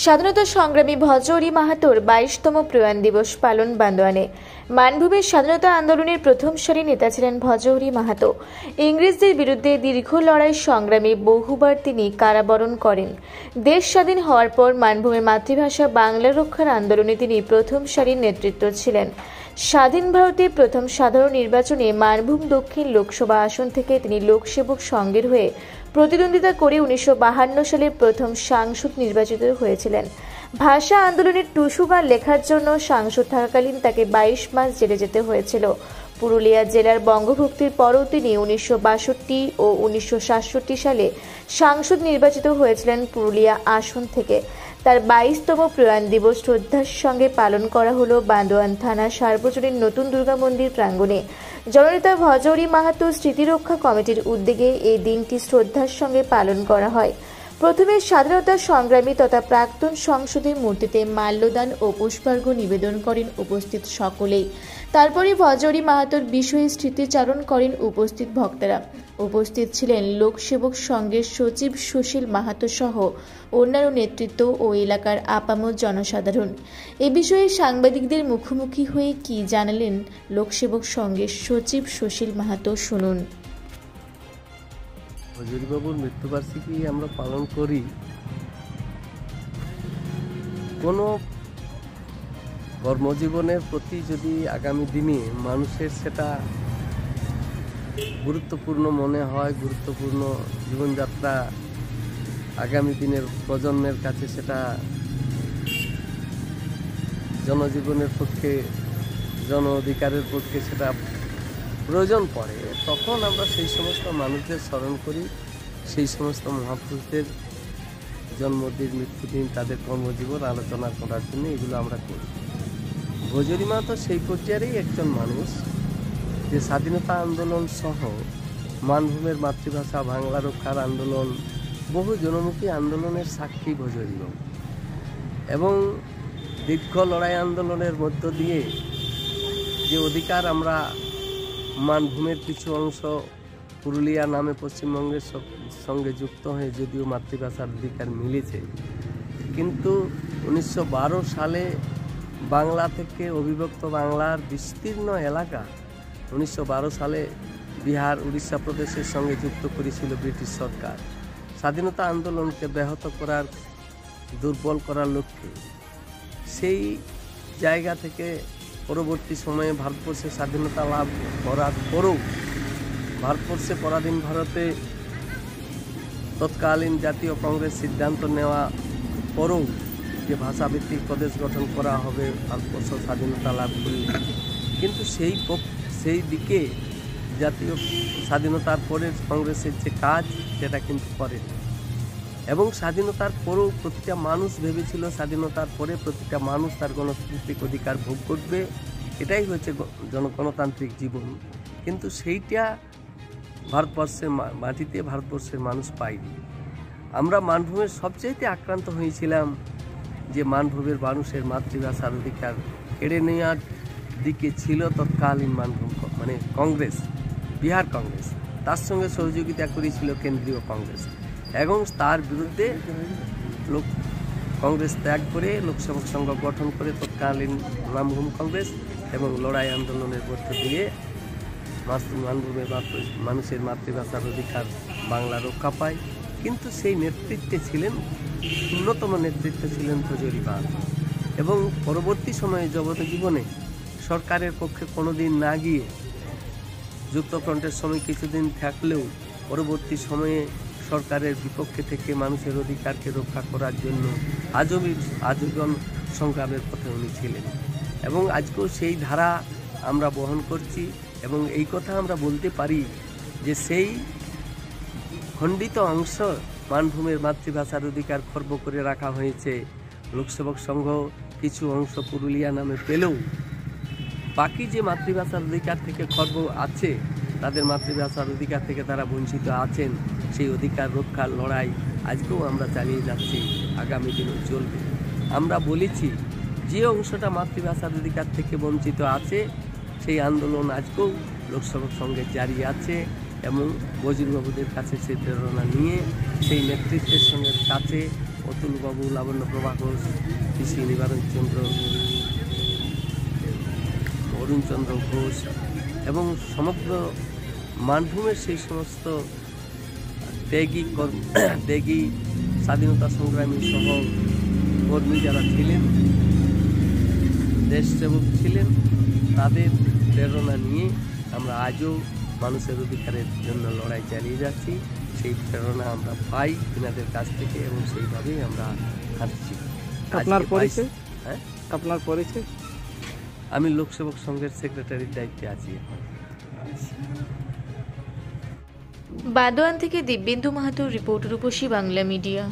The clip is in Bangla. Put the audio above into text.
স্বাধীনতা সংগ্রামী ভজহরি মাহাতোর 22তম প্রয়াণ দিবস পালন বান্দোয়ানে। মানভূমের স্বাধীনতা আন্দোলনের প্রথম সারির নেতা ছিলেন ভজহরি মাহাতো। ইংরেজদের বিরুদ্ধে দীর্ঘ লড়াই সংগ্রামে বহুবার তিনি কারাবরণ করেন। দেশ স্বাধীন হওয়ার পর মানভূমের মাতৃভাষা বাংলা রক্ষার আন্দোলনে তিনি প্রথম সারির নেতৃত্ব ছিলেন। স্বাধীন ভারতে প্রথম সাধারণ নির্বাচনে মানভূম দক্ষিণ লোকসভা আসন থেকে তিনি লোকসেবক সংঘের হয়ে প্রতিদ্বন্দ্বিতা করে 1952 সালে প্রথম সাংসদ নির্বাচিত হয়েছিলেন। ভাষা আন্দোলনের টুসু গান লেখার জন্য সাংসদ থাকাকালীন তাকে 22 মাস জেলে যেতে হয়েছিল। পুরুলিয়া জেলার বঙ্গভক্তির পরও তিনি 1962 ও 1967 সালে সাংসদ নির্বাচিত হয়েছিলেন পুরুলিয়া আসন থেকে। তার 22তম প্রয়াণ দিবস শ্রদ্ধার সঙ্গে পালন করা হলো বান্দোয়ান থানা সার্বজনীন নতুন দুর্গা মন্দির প্রাঙ্গণে। জননেতা ভজহরি মাহাতো স্মৃতিরক্ষা কমিটির উদ্যোগে এই দিনটি শ্রদ্ধার সঙ্গে পালন করা হয়। প্রথমে স্বাধীনতা সংগ্রামী তথা প্রাক্তন সংসদের মূর্তিতে মাল্যদান ও পুষ্পার্ঘ্য নিবেদন করেন উপস্থিত সকলেই। তারপরে ভজহরি মাহাতোর বিষয়ে স্মৃতিচারণ করেন উপস্থিত ভক্তরা। উপস্থিত ছিলেন লোকসেবক সংঘের সচিব সুশীল মাহাতো সহ অন্যান্য নেতৃত্ব ও এলাকার আপামর জনসাধারণ। এ বিষয়ে সাংবাদিকদের মুখোমুখি হয়ে কি জানালেন লোকসেবক সংঘের সচিব সুশীল মাহাতো, শুনুন। ভজহরিবাবুর মৃত্যুবার্ষিকী আমরা পালন করি কোনো কর্মজীবনের প্রতি যদি আগামী দিনে মানুষের সেটা গুরুত্বপূর্ণ মনে হয়, গুরুত্বপূর্ণ জীবনযাত্রা আগামী দিনের প্রজন্মের কাছে সেটা জনজীবনের পক্ষে, জন অধিকারের পক্ষে সেটা প্রয়োজন পড়ে, তখন আমরা সেই সমস্ত মানুষদের স্মরণ করি, সেই সমস্ত মহাপুরুষদের জন্মদিন, মৃত্যুদিন, তাদের কর্মজীবন আলোচনা করার জন্য এগুলো আমরা করি। ভজহরি মাহাতো সেই পর্যায়েরই একজন মানুষ যে স্বাধীনতা আন্দোলন সহ মানভূমের মাতৃভাষা বাংলা রক্ষার আন্দোলন, বহু জনমুখী আন্দোলনের সাক্ষী ভজহরিবাবু, এবং দীর্ঘ লড়াই আন্দোলনের মধ্য দিয়ে যে অধিকার আমরা মানভূমের কিছু অংশ পুরুলিয়া নামে পশ্চিমবঙ্গের সঙ্গে যুক্ত হয়ে যদিও মাতৃভাষার অধিকার মিলেছে, কিন্তু 1912 সালে বাংলা থেকে অবিভক্ত বাংলার বিস্তীর্ণ এলাকা 1912 সালে বিহার, উড়িষ্যা প্রদেশের সঙ্গে যুক্ত করেছিল ব্রিটিশ সরকার স্বাধীনতা আন্দোলনকে ব্যাহত করার, দুর্বল করার লক্ষ্যে। সেই জায়গা থেকে পরবর্তী সময়ে ভারতবর্ষে স্বাধীনতা লাভ করার পরেও ভারতবর্ষে পরাধীন ভারতে তৎকালীন জাতীয় কংগ্রেস সিদ্ধান্ত নেওয়া পরেও যে ভাষাভিত্তিক প্রদেশ গঠন করা হবে ভারতবর্ষ স্বাধীনতা লাভ করলে, কিন্তু সেই দিকে জাতীয় স্বাধীনতার পরে কংগ্রেসের যে কাজ সেটা কিন্তু করেনি। এবং স্বাধীনতার পরেও প্রতিটা মানুষ ভেবেছিল স্বাধীনতার পরে প্রতিটা মানুষ তার গণতান্ত্রিক অধিকার ভোগ করবে, এটাই হচ্ছে গণতান্ত্রিক জীবন। কিন্তু সেইটা ভারতবর্ষের মাটিতে ভারতবর্ষের মানুষ পায়নি। আমরা মানভূমের সবচাইতে আক্রান্ত হয়েছিলাম যে মানভূমের মানুষের মাতৃভাষার অধিকার কেড়ে নেওয়ার দিকে ছিল তৎকালীন মানভূম মানে কংগ্রেস, বিহার কংগ্রেস, তার সঙ্গে সহযোগিতা করেছিল কেন্দ্রীয় কংগ্রেস, এবং তার বিরুদ্ধে কংগ্রেস ত্যাগ করে লোকসেবক সংঘ গঠন করে তৎকালীন মানভূম কংগ্রেস এবং লড়াই আন্দোলনের মধ্য দিয়ে মানভূমের মানুষের মাতৃভাষার অধিকার বাংলা রক্ষা পায়। কিন্তু সেই নেতৃত্বে ছিলেন, অন্যতম নেতৃত্বে ছিলেন ভজহরি মাহাতো, এবং পরবর্তী সময়ে জীবনে সরকারের পক্ষে কোনোদিন না গিয়ে যুক্তফ্রন্টের সময় কিছুদিন থাকলেও পরবর্তী সময়ে সরকারের বিপক্ষে থেকে মানুষের অধিকারকে রক্ষা করার জন্য আজীবন সংগ্রামের পথে উনি ছিলেন, এবং আজকেও সেই ধারা আমরা বহন করছি। এবং এই কথা আমরা বলতে পারি যে সেই খণ্ডিত অংশ মানভূমের মাতৃভাষার অধিকার খর্ব করে রাখা হয়েছে। লোকসেবক সংঘ কিছু অংশ পুরুলিয়া নামে পেলেও বাকি যে মাতৃভাষার অধিকার থেকে খর্ব আছে, তাদের মাতৃভাষার অধিকার থেকে তারা বঞ্চিত আছেন, সেই অধিকার রক্ষার লড়াই আজকেও আমরা চালিয়ে যাচ্ছি, আগামী দিনেও চলবে। আমরা বলেছি যে অংশটা মাতৃভাষার অধিকার থেকে বঞ্চিত আছে সেই আন্দোলন আজকেও লোকসেবক সংঘের জারি আছে, এবং ভজহরিবাবুদের কাছে সেই প্রেরণা নিয়ে সেই নেতৃত্বের সঙ্গে কাছে অতুলবাবু, লাবণ্যপ্রভা ঘোষ, পিসি নিবারণ চন্দ্র, অরুণচন্দ্র ঘোষ এবং সমগ্র মানভূমের সেই সমস্ত ত্যাগী স্বাধীনতা সংগ্রামী সহ কর্মী যারা ছিলেন, দেশসেবক ছিলেন, তাদের প্রেরণা নিয়ে আমরা আজও মানুষের অধিকারের জন্য লড়াই চালিয়ে যাচ্ছি। সেই প্রেরণা আমরা পাই এনাদের কাছ থেকে এবং সেইভাবেই আমরা হাঁটছি। আপনার পরিচয়? হ্যাঁ, আপনার পরিচয়? আমি লোকসেবক সংঘের সেক্রেটারির দায়িত্বে আছি এখন। বান্দোয়ান থেকে দিব্যেন্দু মাহাতোর রিপোর্ট, রূপসী বাংলা মিডিয়া।